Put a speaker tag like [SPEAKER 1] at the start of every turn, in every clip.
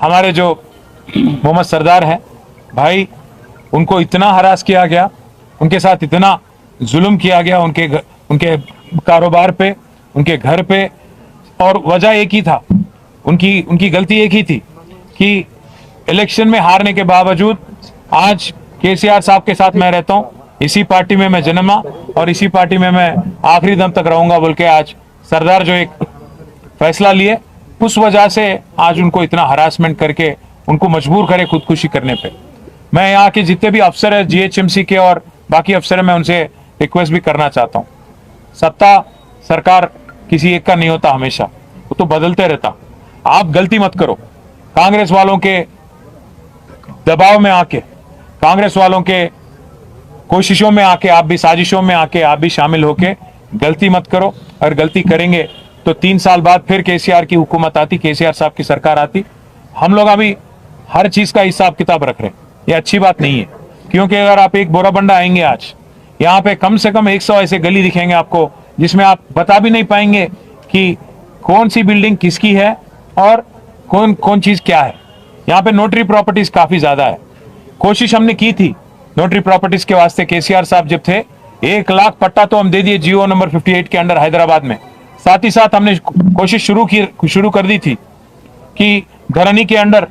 [SPEAKER 1] हमारे जो मोहम्मद सरदार हैं भाई, उनको इतना हरास किया गया, उनके साथ इतना जुल्म किया गया, उनके कारोबार पे, उनके घर पे, और वजह एक ही था, उनकी गलती एक ही थी कि इलेक्शन में हारने के बावजूद आज केसीआर साहब के साथ मैं रहता हूं, इसी पार्टी में मैं जन्मा और इसी पार्टी में मैं आखिरी दम तक रहूंगा बोल के आज सरदार जो एक फैसला लिए, उस वजह से आज उनको इतना हरासमेंट करके उनको मजबूर करे खुदकुशी करने पे। मैं यहाँ के जितने भी अफसर है जीएचएमसी के और बाकी अफसर है, मैं उनसे रिक्वेस्ट भी करना चाहता हूँ, सत्ता सरकार किसी एक का नहीं होता, हमेशा वो तो बदलते रहता। आप गलती मत करो, कांग्रेस वालों के दबाव में आके, कांग्रेस वालों के कोशिशों में आके, आप भी साजिशों में आके आप भी शामिल होके गलती मत करो। अगर गलती करेंगे तो 3 साल बाद फिर केसीआर की हुकूमत आती, केसीआर साहब की सरकार आती। हम लोग अभी हर चीज का हिसाब किताब रख रहे हैं, ये अच्छी बात नहीं है, क्योंकि अगर आप एक बोराबंडा आएंगे आज यहाँ पे कम से कम 100 ऐसे गली दिखेंगे आपको जिसमें आप बता भी नहीं पाएंगे कि कौन सी बिल्डिंग किसकी है और कौन कौन चीज क्या है। यहाँ पे नोटरी प्रॉपर्टीज काफी ज्यादा है। कोशिश हमने की थी नोटरी प्रॉपर्टीज के वास्ते, केसीआर साहब जब थे 1 लाख पट्टा तो हम दे दिए जीओ नंबर 58 के अंडर हैदराबाद में। साथ ही साथ हमने कोशिश शुरू कर दी थी कि धरनी के अंडर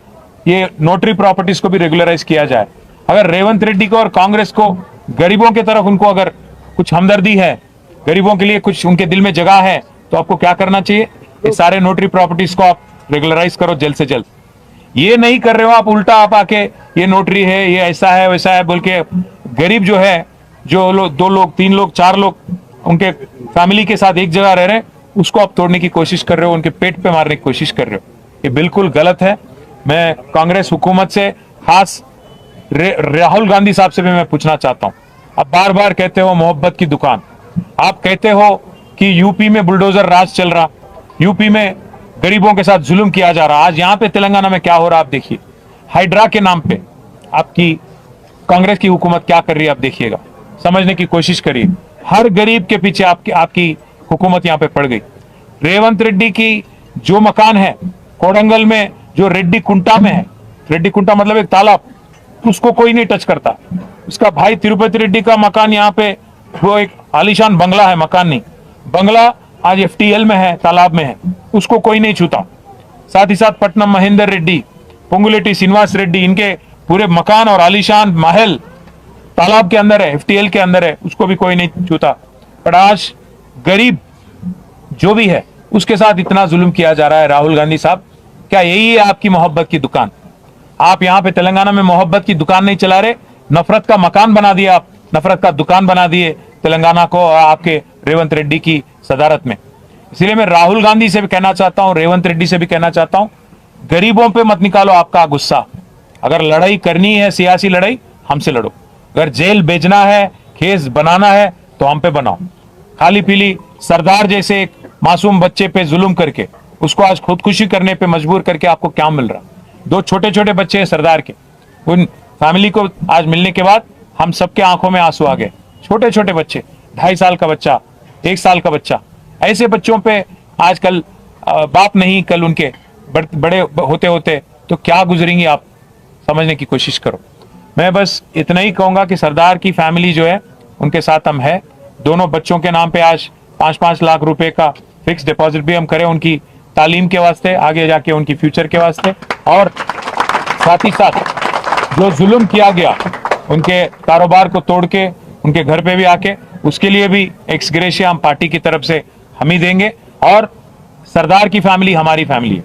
[SPEAKER 1] ये नोटरी प्रॉपर्टीज को भी रेगुलराइज किया जाए। अगर रेवंत रेड्डी को और कांग्रेस को गरीबों की तरफ उनको अगर कुछ हमदर्दी है, गरीबों के लिए कुछ उनके दिल में जगह है, तो आपको क्या करना चाहिए, ये सारे नोटरी प्रॉपर्टीज को आप रेगुलराइज करो जल्द से जल्द। ये नहीं कर रहे हो आप, उल्टा आप आके ये नोटरी है, ये ऐसा है वैसा है बोल के गरीब जो है, जो लोग 2 लोग 3 लोग 4 लोग उनके फैमिली के साथ एक जगह रह रहे हैं, उसको आप तोड़ने की कोशिश कर रहे हो, उनके पेट पे मारने की कोशिश कर रहे हो। ये बिल्कुल गलत है। मैं कांग्रेस हुकूमत से, खास राहुल गांधी साहब से भी मैं पूछना चाहता हूं, आप बार बार कहते हो मोहब्बत की दुकान, आप कहते हो कि यूपी में बुलडोजर राज चल रहा, यूपी में गरीबों के साथ जुल्म किया जा रहा। आज यहाँ पे तेलंगाना में क्या हो रहा आप देखिए, हाइड्रा के नाम पे आपकी कांग्रेस की हुकूमत क्या कर रही है आप देखिएगा, समझने की कोशिश करिए। हर गरीब के पीछे आपकी हुकूमत यहाँ पे पड़ गई। रेवंत रेड्डी की जो मकान है कोडंगल में, जो रेड्डी कुंटा में है, रेड्डी कुंटा मतलब एक तालाब, उसको कोई नहीं टच करता। उसका भाई तिरुपति रेड्डी का मकान यहाँ पे, वो एक आलीशान बंगला है, मकान नहीं बंगला, आज एफटीएल में है, तालाब में है, उसको कोई नहीं छूता। साथ ही साथ पट्टनम महेंद्र रेड्डी, पोंगुलेटी श्रीनिवास रेड्डी, इनके पूरे मकान और आलीशान महल तालाब के अंदर है, एफटीएल के अंदर है, उसको भी कोई नहीं छूता। पर आज गरीब जो भी है उसके साथ इतना जुल्म किया जा रहा है। राहुल गांधी साहब, क्या यही है आपकी मोहब्बत की दुकान? आप यहाँ पे तेलंगाना में मोहब्बत की दुकान नहीं चला रहे, नफरत का मकान बना दिया, आप नफरत का दुकान बना दिए तेलंगाना को आपके रेवंत रेड्डी की सदारत में। इसलिए मैं राहुल गांधी से भी कहना चाहता हूं, रेवंत रेड्डी से भी कहना चाहता हूं, गरीबों पे मत निकालो आपका गुस्सा। अगर लड़ाई करनी है, सियासी लड़ाई, हमसे लड़ो। अगर जेल भेजना है, केस बनाना है, तो हम पे बनाओ। खाली पीली सरदार जैसे एक मासूम बच्चे पे जुल्म करके उसको आज खुदकुशी करने पे मजबूर करके आपको क्या मिल रहा? 2 छोटे छोटे बच्चे हैं सरदार के, उन फैमिली को आज मिलने के बाद हम सबके आंखों में आंसू आ गए। छोटे छोटे बच्चे, 2.5 साल का बच्चा, 1 साल का बच्चा, ऐसे बच्चों पे आजकल बाप नहीं, कल उनके बड़े होते होते तो क्या गुजरेंगी आप, समझने की कोशिश करो। मैं बस इतना ही कहूंगा कि सरदार की फैमिली जो है उनके साथ हम है। दोनों बच्चों के नाम पे आज 5-5 लाख रुपए का फिक्स डिपॉजिट भी हम करें, उनकी तालीम के वास्ते, आगे जाके उनकी फ्यूचर के वास्ते। और साथ ही साथ जो जुल्म किया गया उनके कारोबार को तोड़ के उनके घर पे भी आके, उसके लिए भी एक्स ग्रेशिया हम पार्टी की तरफ से हम ही देंगे। और सरदार की फैमिली हमारी फैमिली है,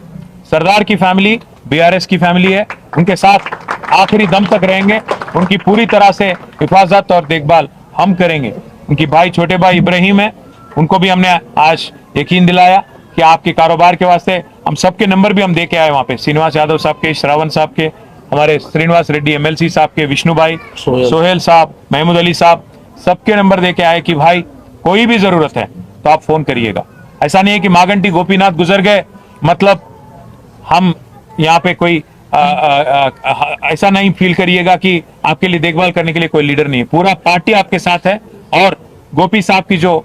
[SPEAKER 1] सरदार की फैमिली बीआरएस की फैमिली है, उनके साथ आखिरी दम तक रहेंगे, उनकी पूरी तरह से हिफाजत और देखभाल हम करेंगे। उनकी भाई, छोटे भाई इब्राहिम है, उनको भी हमने आज यकीन दिलाया कि आपके कारोबार के वास्ते हम सबके नंबर भी हम दे के आए वहां पे, श्रीनिवास यादव साहब के, श्रावण साहब के, हमारे श्रीनिवास रेड्डी एमएलसी साहब के, विष्णु भाई, सोहेल साहब, महमूद अली साहब, सबके नंबर दे के आए कि भाई कोई भी जरूरत है तो आप फोन करिएगा। ऐसा नहीं है कि मागंटी गोपीनाथ गुजर गए मतलब हम यहाँ पे कोई ऐसा नहीं फील करिएगा कि आपके लिए देखभाल करने के लिए कोई लीडर नहीं है। पूरा पार्टी आपके साथ है और गोपी साहब की जो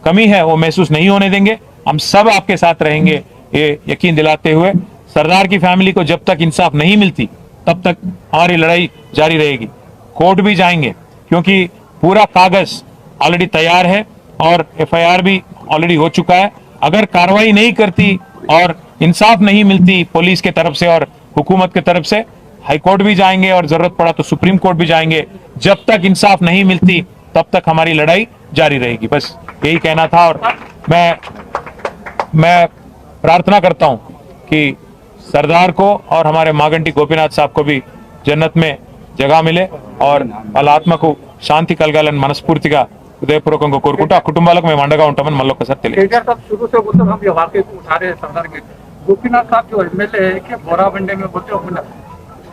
[SPEAKER 1] कमी है वो महसूस नहीं होने देंगे। हम सब आपके साथ रहेंगे, ये यकीन दिलाते हुए सरदार की फैमिली को जब तक इंसाफ नहीं मिलती तब तक हमारी लड़ाई जारी रहेगी। कोर्ट भी जाएंगे क्योंकि पूरा कागज ऑलरेडी तैयार है और एफआईआर भी ऑलरेडी हो चुका है। अगर कार्रवाई नहीं करती और इंसाफ नहीं मिलती पुलिस के तरफ से और हुकूमत के तरफ से, हाई कोर्ट भी जाएंगे और जरूरत पड़ा तो सुप्रीम कोर्ट भी जाएंगे। जब तक इंसाफ नहीं मिलती तब तक हमारी लड़ाई जारी रहेगी। बस यही कहना था। और मैं प्रार्थना करता हूं कि सरदार को और हमारे मागंटी गोपीनाथ साहब को भी जन्नत में जगह मिले और వాళ్ళ ఆత్మకు శాంతి కలగాలని మనస్ఫూర్తిగా హృదయపూర్వకంగా కోరుకుంటూ ఆ కుటుంబాలకు మేము అండగా ఉంటామని మళ్ళీ ఒకసారి తెలియదు।
[SPEAKER 2] केजरीवाल साहब शुरू से बोलते हम ये वाकई को उठा रहे हैं सरदार के। गोपीनाथ साहब जो एमएलए है कि बोराबंडे में बोलते हो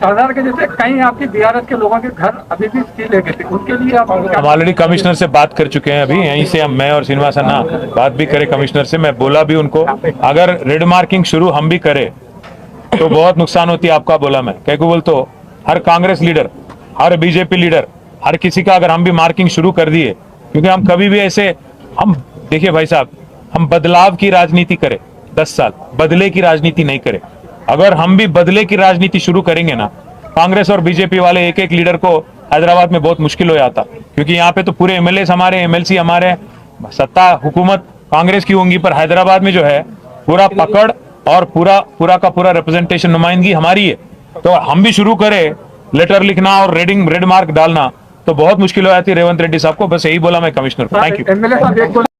[SPEAKER 2] सरदार के जैसे कई आपकी बीआरएस के लोगों के घर अभी भी सील है थे, उनके लिए आप
[SPEAKER 1] हम ऑलरेडी कमिश्नर से बात कर चुके हैं। अभी यहीं से मैं और श्रीनिवास अन्ना बात भी करें कमिश्नर से। मैं बोला भी उनको अगर रेड मार्किंग शुरू हम भी करें तो बहुत नुकसान होती है आपका। बोला मैं क्या बोल तो हर कांग्रेस लीडर, हर बीजेपी लीडर, हर किसी का अगर हम भी मार्किंग शुरू कर दिए, क्योंकि हम कभी भी ऐसे हम देखिए भाई साहब, हम बदलाव की राजनीति करें 10 साल, बदले की राजनीति नहीं करें। अगर हम भी बदले की राजनीति शुरू करेंगे ना, कांग्रेस और बीजेपी वाले एक एक लीडर को हैदराबाद में बहुत मुश्किल हो जाता, क्योंकि यहाँ पे तो पूरे एमएलए हमारे, एमएलसी हमारे, सत्ता हुकूमत कांग्रेस की होंगी, पर हैदराबाद में जो है पूरा पकड़ और पूरा का पूरा रिप्रेजेंटेशन, नुमाइंदगी हमारी है। तो हम भी शुरू करें लेटर लिखना और रेड मार्क डालना तो बहुत मुश्किल हो जाती है रेवंत रेड्डी साहब को। बस यही बोला मैं कमिश्नर को। Thank you.
[SPEAKER 2] एमएलए साहब एक